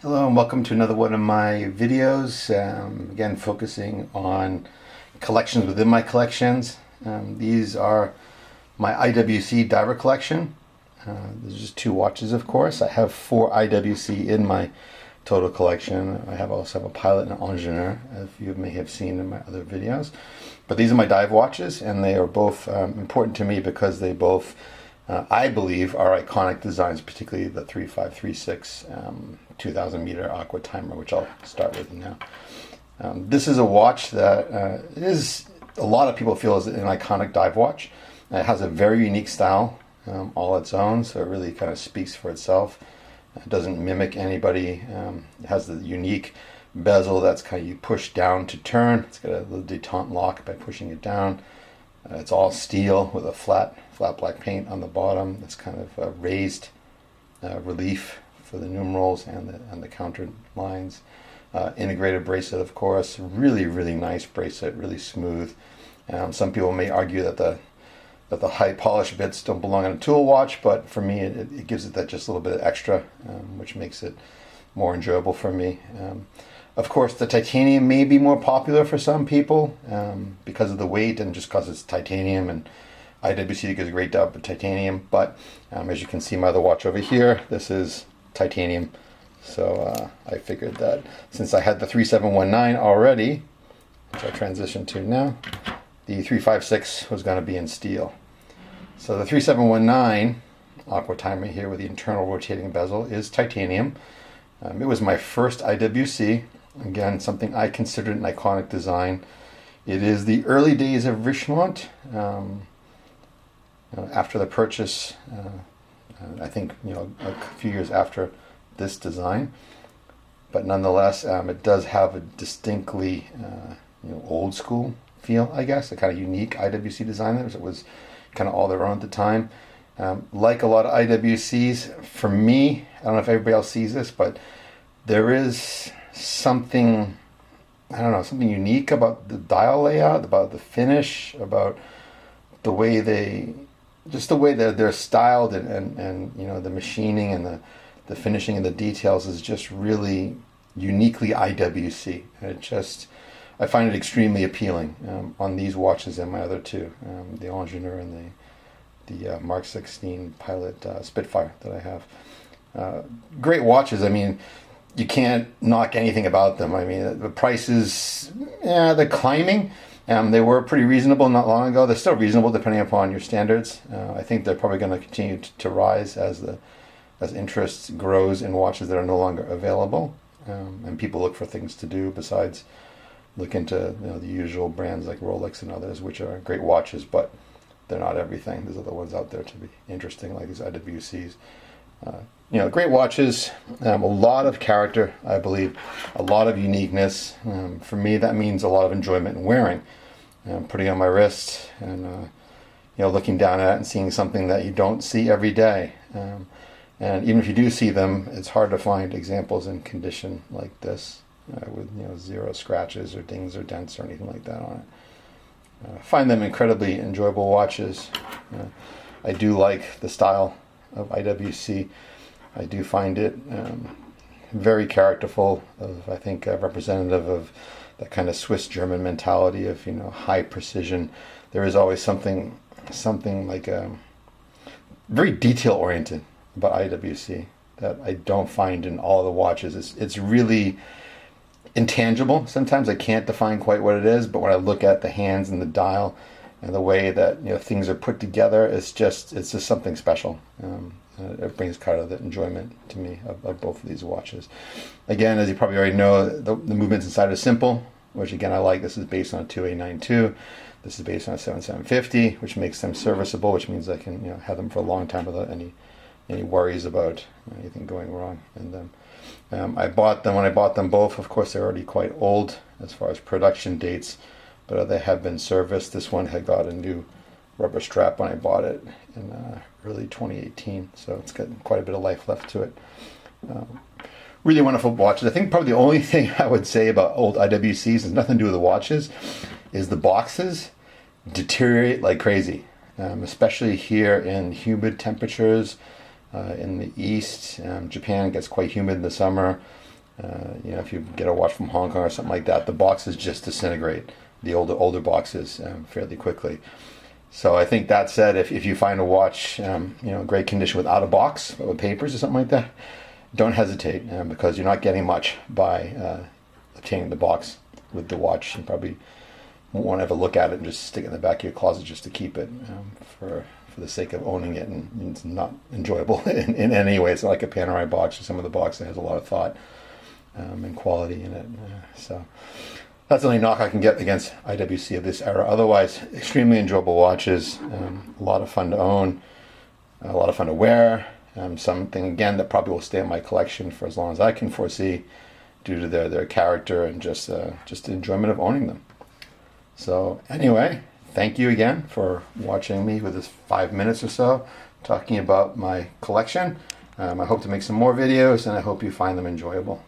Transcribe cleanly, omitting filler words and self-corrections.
Hello and welcome to another one of my videos. Again, focusing on collections within my collections. These are my IWC diver collection. There's just two watches, of course. I have 4 IWC in my total collection. I also have a pilot and an ingénieur, as you may have seen in my other videos. But these are my dive watches, and they are both important to me because they both I believe are iconic designs, particularly the 3536 2000 meter Aquatimer, which I'll start with now. This is a watch that is a lot of people feel is an iconic dive watch. It has a very unique style, all its own, so it really kind of speaks for itself. It doesn't mimic anybody. It has the unique bezel that's kind of you push down to turn. It's got a little detente lock by pushing it down. It's all steel with a flat black paint on the bottom. It's kind of a raised relief for the numerals and the counter lines. Integrated bracelet, of course. Really nice bracelet, really smooth. Some people may argue that the high polished bits don't belong in a tool watch, but for me it gives it that just a little bit of extra, which makes it more enjoyable for me. Of course, the titanium may be more popular for some people because of the weight and just because it's titanium, and IWC does a great job with titanium. But as you can see my other watch over here, this is titanium. So I figured that since I had the 3719 already, which I transitioned to now, the 356 was going to be in steel. So the 3719 Aquatimer here with the internal rotating bezel is titanium. It was my first IWC. Again, something I considered an iconic design. It is the early days of Richemont. After the purchase, I think a few years after this design, but nonetheless, it does have a distinctly old school feel. I guess a kind of unique IWC design. It was kind of all their own at the time. Like a lot of IWCs, for me, I don't know if everybody else sees this, but there is something, something unique about the dial layout, about the finish, about the way they're styled, and the machining and the finishing and the details is just really uniquely IWC. I find it extremely appealing on these watches and my other two, the ingénieur and the Mark 16 Pilot Spitfire that I have. Great watches. I mean, you can't knock anything about them. I mean, the prices, they're climbing. They were pretty reasonable not long ago. They're still reasonable depending upon your standards. I think they're probably going to continue to rise as interest grows in watches that are no longer available, and people look for things to do besides look into the usual brands like Rolex and others, which are great watches, but they're not everything. There's other ones out there to be interesting, like these IWCs. Great watches, a lot of character, I believe, a lot of uniqueness. For me, that means a lot of enjoyment in wearing, putting on my wrist, and looking down at it and seeing something that you don't see every day. And even if you do see them, it's hard to find examples in condition like this, with zero scratches or dings or dents or anything like that on it. I find them incredibly enjoyable watches. I do like the style of IWC. I do find it very characterful, I think representative of that kind of Swiss-German mentality of high precision. There is always something like very detail-oriented about IWC that I don't find in all the watches. It's really intangible. Sometimes I can't define quite what it is, but when I look at the hands and the dial and the way that things are put together, it's just something special. It brings kind of the enjoyment to me of both of these watches. Again, as you probably already know, the movements inside are simple, which again I like. This is based on a 2A92. This is based on a 7750, which makes them serviceable, which means I can have them for a long time without any worries about anything going wrong in them. When I bought them both, of course they're already quite old as far as production dates, but they have been serviced. This one had got a new rubber strap when I bought it in early 2018, so it's got quite a bit of life left to it. Really wonderful watches. I think probably the only thing I would say about old IWCs has nothing to do with the watches, is the boxes deteriorate like crazy, especially here in humid temperatures. In the east, Japan gets quite humid in the summer. If you get a watch from Hong Kong or something like that, the boxes just disintegrate. The older boxes fairly quickly. So I think that said, if you find a watch, great condition without a box, with papers or something like that, don't hesitate because you're not getting much by obtaining the box with the watch. You probably won't want to ever look at it and just stick it in the back of your closet just to keep it for the sake of owning it, and it's not enjoyable in any way. It's not like a Panerai box or some of the box that has a lot of thought and quality in it. So that's the only knock I can get against IWC of this era. Otherwise, extremely enjoyable watches, a lot of fun to own, a lot of fun to wear. Something again that probably will stay in my collection for as long as I can foresee, due to their character and just the enjoyment of owning them. So anyway, thank you again for watching me with this 5 minutes or so talking about my collection. I hope to make some more videos, and I hope you find them enjoyable.